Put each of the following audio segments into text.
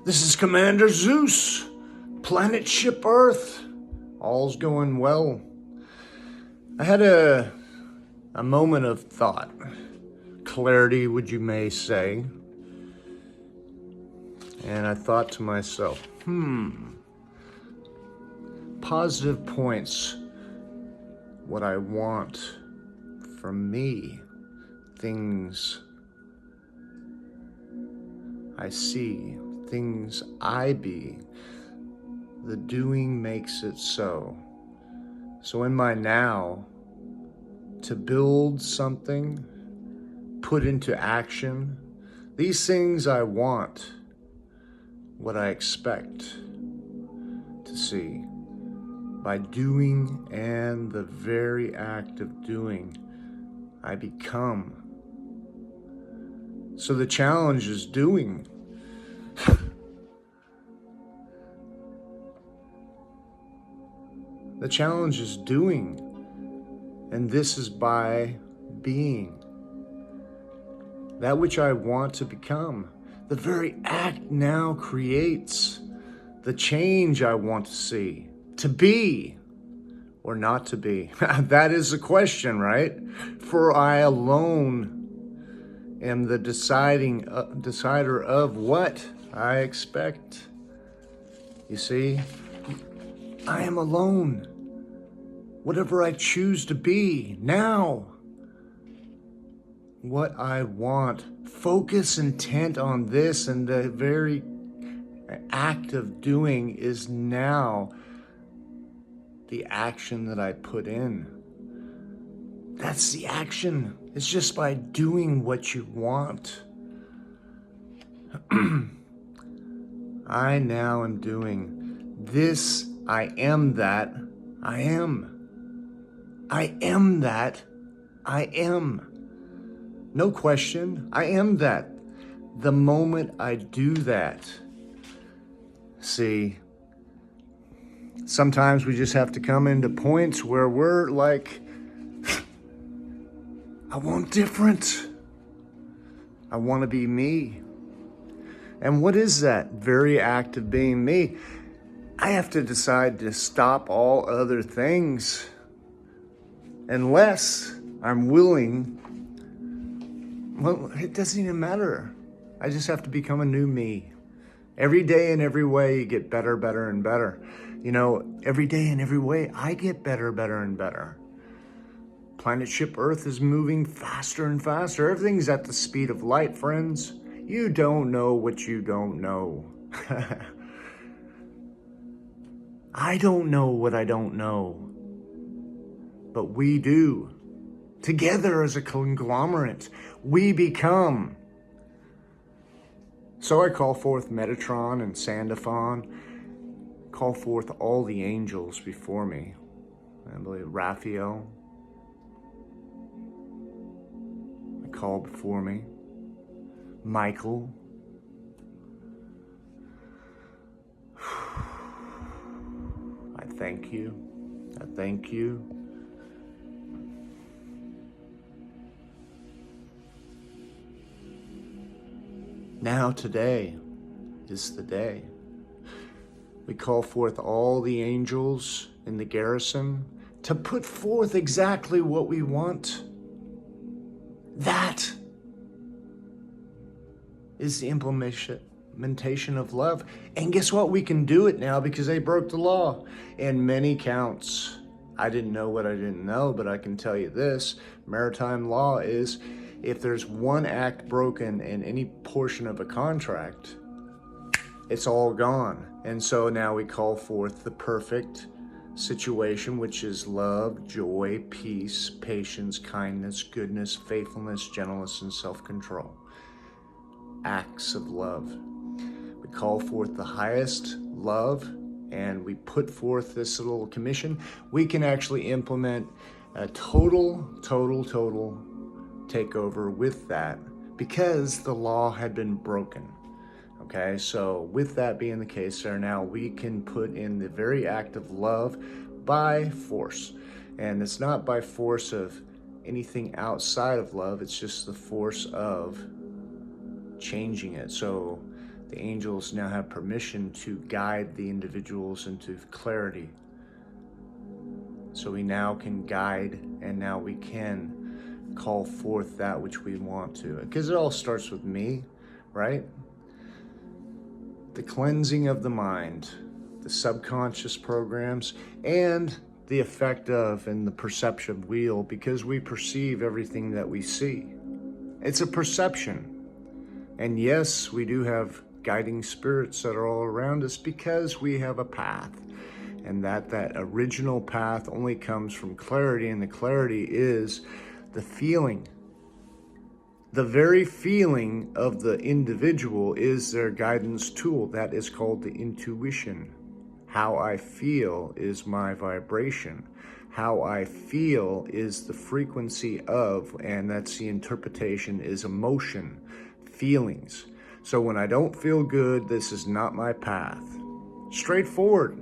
This is Commander Zeus, planet ship Earth. All's going well. I had a moment of thought, clarity, would you may say. And I thought to myself, positive points, what I want from me, things I see, things I be. The doing makes it so. So in my now, to build something, put into action, these things I want, what I expect to see. By doing and the very act of doing, I become. So the challenge is doing. The challenge is doing, and this is by being. That which I want to become. The very act now creates the change I want to see, to be or not to be. That is the question, right? For I alone am the decider of what I expect. You see, I am alone. Whatever I choose to be now, what I want, focus intent on this, and the very act of doing is now the action that I put in. That's the action. It's just by doing what you want. I now am doing this. I am that. I am. I am that. I am. No question. I am that. The moment I do that. See, sometimes we just have to come into points where we're like, I want different. I want to be me. And what is that very act of being me? I have to decide to stop all other things unless I'm willing. Well, it doesn't even matter. I just have to become a new me. Every day in every way, you get better, better, and better. You know, every day in every way, I get better, better, and better. Planet ship Earth is moving faster and faster. Everything's at the speed of light, friends. You don't know what you don't know. I don't know what I don't know. But we do. Together as a conglomerate, we become. So I call forth Metatron and Sandalphon, call forth all the angels before me. I believe Raphael, I call before me. Michael, I thank you. I thank you. Now today is the day. We call forth all the angels in the garrison to put forth exactly what we want. That is the implementation of love. And guess what? We can do it now because they broke the law in many counts. I didn't know what I didn't know, but I can tell you this. Maritime law is if there's one act broken in any portion of a contract, it's all gone. And so now we call forth the perfect situation, which is love, joy, peace, patience, kindness, goodness, faithfulness, gentleness, and self-control. Acts of love. We call forth the highest love, and we put forth this little commission. We can actually implement a total takeover with that because the law had been broken. Okay, so with that being the case there, now we can put in the very act of love by force. And it's not by force of anything outside of love, it's just the force of changing it. So The angels now have permission to guide the individuals into clarity. So we now can guide, and now we can call forth that which we want to. Because it all starts with me, right? The cleansing of the mind, the subconscious programs, and the effect of and the perception wheel, because we perceive everything that we see. It's a perception. And yes, we do have guiding spirits that are all around us because we have a path. And that original path only comes from clarity, and the clarity is the feeling. The very feeling of the individual is their guidance tool. That is called the intuition. How I feel is my vibration. How I feel is the frequency of, and that's the interpretation, is emotion, feelings. So when I don't feel good, this is not my path. Straightforward.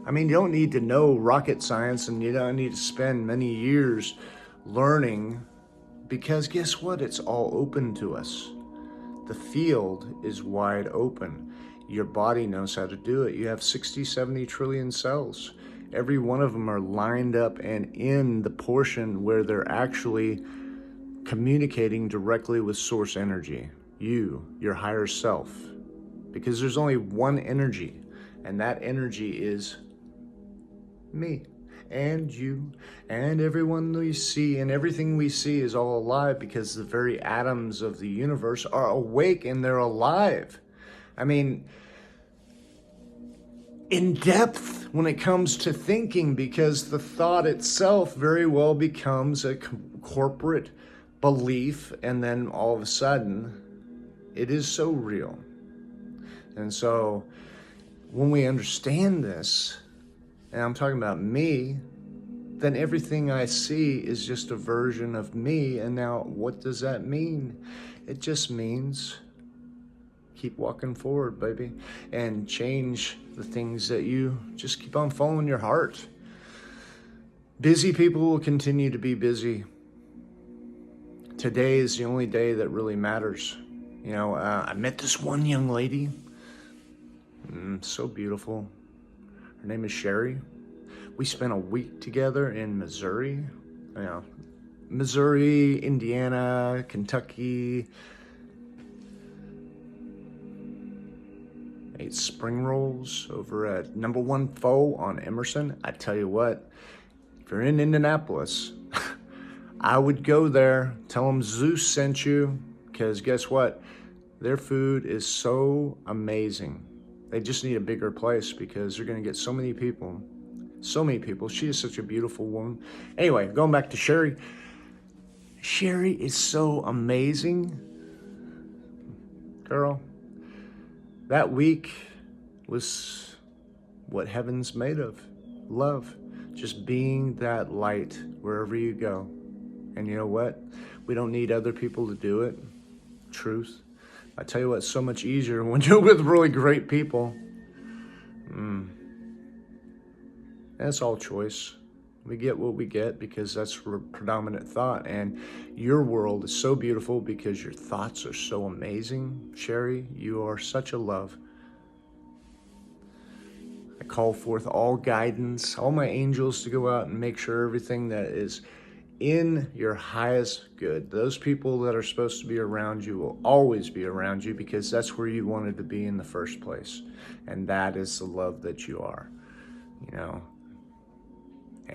I mean, you don't need to know rocket science, and you don't need to spend many years learning, because guess what? It's all open to us. The field is wide open. Your body knows how to do it. You have 60, 70 trillion cells. Every one of them are lined up and in the portion where they're actually communicating directly with source energy. You, your higher self. Because there's only one energy, and that energy is me and you and everyone we see, and everything we see is all alive because the very atoms of the universe are awake and they're alive. I mean, in depth when it comes to thinking, because the thought itself very well becomes a corporate belief, and then all of a sudden it is so real. And so when we understand this, and I'm talking about me, then everything I see is just a version of me. And now what does that mean? It just means keep walking forward, baby, and change the things that you just keep on following your heart. Busy people will continue to be busy. Today is the only day that really matters. You know, I met this one young lady, so beautiful. Her name is Sherry. We spent a week together in Missouri, Missouri, Indiana, Kentucky. Ate spring rolls over at Number One Pho on Emerson. I tell you what, if you're in Indianapolis, I would go there, tell them Zeus sent you, because guess what? Their food is so amazing. They just need a bigger place because they're going to get so many people. So many people. She is such a beautiful woman. Anyway, going back to Sherry. Sherry is so amazing. Girl, that week was what heaven's made of. Love. Just being that light wherever you go. And you know what? We don't need other people to do it. Truth. I tell you what, it's so much easier when you're with really great people. That's all choice. We get what we get because that's predominant thought. And your world is so beautiful because your thoughts are so amazing. Sherry, you are such a love. I call forth all guidance, all my angels to go out and make sure everything that is in your highest good. Those people that are supposed to be around you will always be around you because that's where you wanted to be in the first place. And that is the love that you are. You know,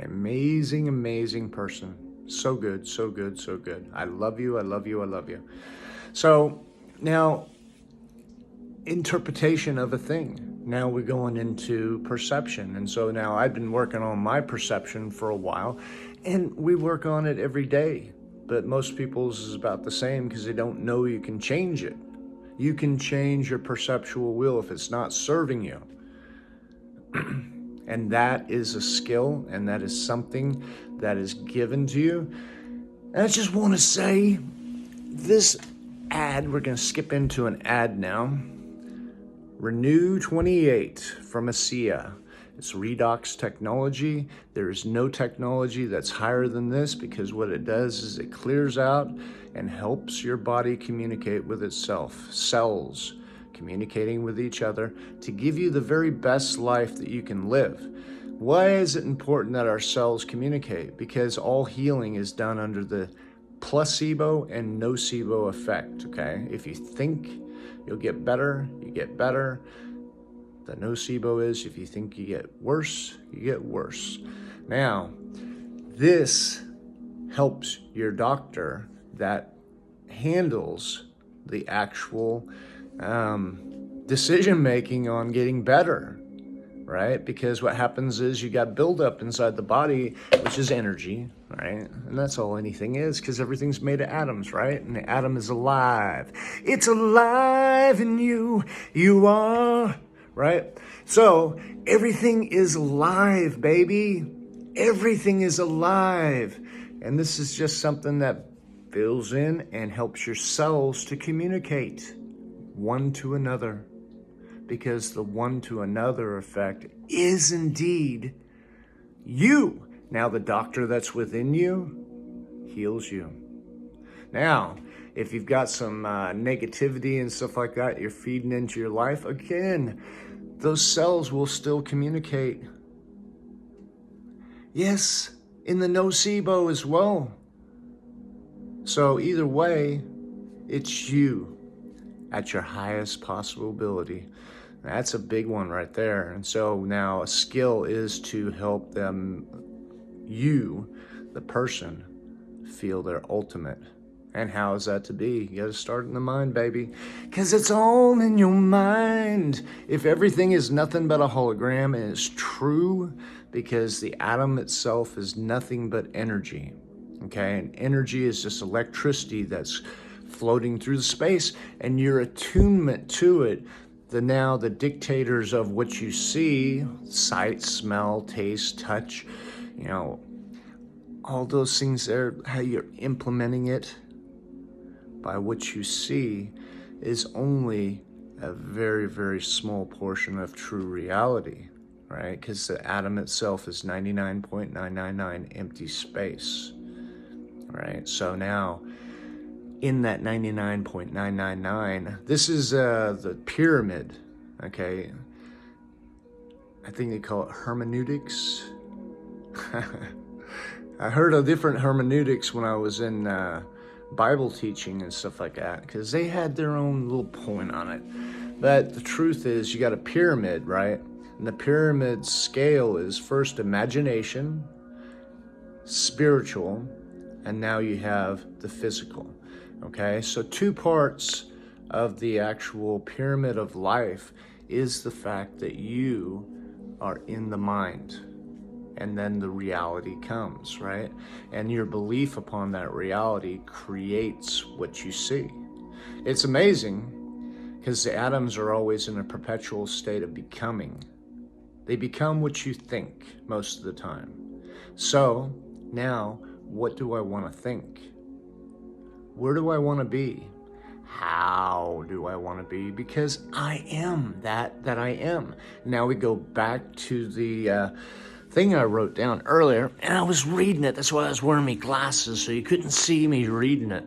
amazing, amazing person. So good, so good, so good. I love you, I love you, I love you. So now, interpretation of a thing. Now we're going into perception. And so now I've been working on my perception for a while, and we work on it every day. But most people's is about the same because they don't know you can change it. You can change your perceptual wheel if it's not serving you. And that is a skill, and that is something that is given to you. And I just want to say, this ad, we're going to skip into an ad now. Renew 28 from ASEA. It's redox technology. There is no technology that's higher than this because what it does is it clears out and helps your body communicate with itself. Cells communicating with each other to give you the very best life that you can live. Why is it important that our cells communicate? Because all healing is done under the placebo and nocebo effect, okay? If you think you'll get better, you get better. The nocebo is if you think you get worse, you get worse. Now, this helps your doctor that handles the actual decision making on getting better, right? Because what happens is you got buildup inside the body, which is energy, right? And that's all anything is, because everything's made of atoms, right? And the atom is alive. It's alive in you. You are, right? So everything is alive, baby. Everything is alive. And this is just something that fills in and helps your cells to communicate one to another, because the one to another effect is indeed you. Now the doctor that's within you heals you. Now, if you've got some negativity and stuff like that you're feeding into your life, again, those cells will still communicate. Yes, in the nocebo as well. So either way, it's you at your highest possible ability. That's a big one right there. And so now a skill is to help them, you, the person, feel their ultimate. And how is that to be? You gotta start in the mind, baby. Because it's all in your mind. If everything is nothing but a hologram, and it's true, because the atom itself is nothing but energy. Okay, and energy is just electricity that's floating through the space, and your attunement to it, the dictators of what you see, sight, smell, taste, touch, all those things there, how you're implementing it by what you see is only a very, very small portion of true reality, right? Because the atom itself is 99.999 empty space. Right, so now in that 99.999, this is the pyramid, okay? I think they call it hermeneutics. I heard of different hermeneutics when I was in Bible teaching and stuff like that, because they had their own little point on it. But the truth is, you got a pyramid, right? And the pyramid scale is first imagination, spiritual, and now you have the physical, okay? So 2 parts of the actual pyramid of life is the fact that you are in the mind, and then the reality comes, right? And your belief upon that reality creates what you see. It's amazing, because the atoms are always in a perpetual state of becoming. They become what you think most of the time. So now, what do I want to think? Where do I want to be? How do I want to be? Because I am that I am. Now we go back to the thing I wrote down earlier, and I was reading it. That's why I was wearing my glasses, so you couldn't see me reading it.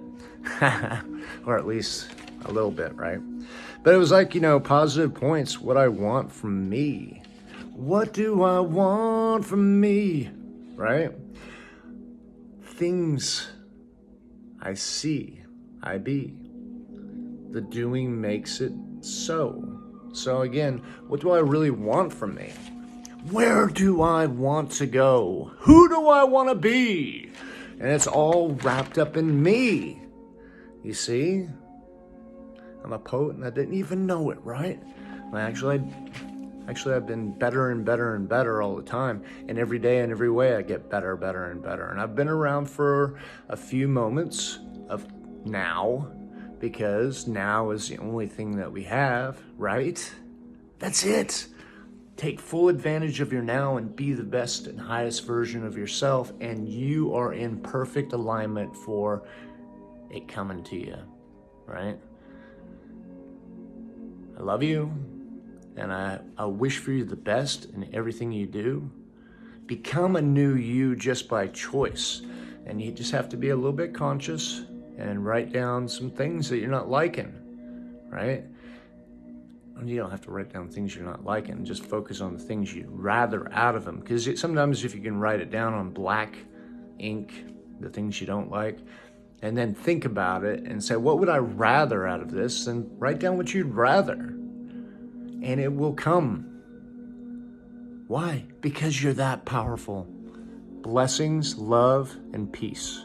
Or at least a little bit, right? But it was like, positive points, what I want from me. What do I want from me? Right? Things I see, I be. The doing makes it so. So again, what do I really want from me? Where do I want to go? Who do I want to be? And it's all wrapped up in me. You see? I'm a poet and I didn't even know it, right? Actually, I've been better and better and better all the time. And every day and every way I get better, better, and better. And I've been around for a few moments of now, because now is the only thing that we have, right? That's it. Take full advantage of your now and be the best and highest version of yourself, and you are in perfect alignment for it coming to you, right? I love you. And I wish for you the best in everything you do. Become a new you just by choice. And you just have to be a little bit conscious and write down some things that you're not liking, right? You don't have to write down things you're not liking. Just focus on the things you'd rather out of them. Because sometimes if you can write it down on black ink, the things you don't like, and then think about it and say, what would I rather out of this? And write down what you'd rather. And it will come. Why? Because you're that powerful. Blessings, love, and peace.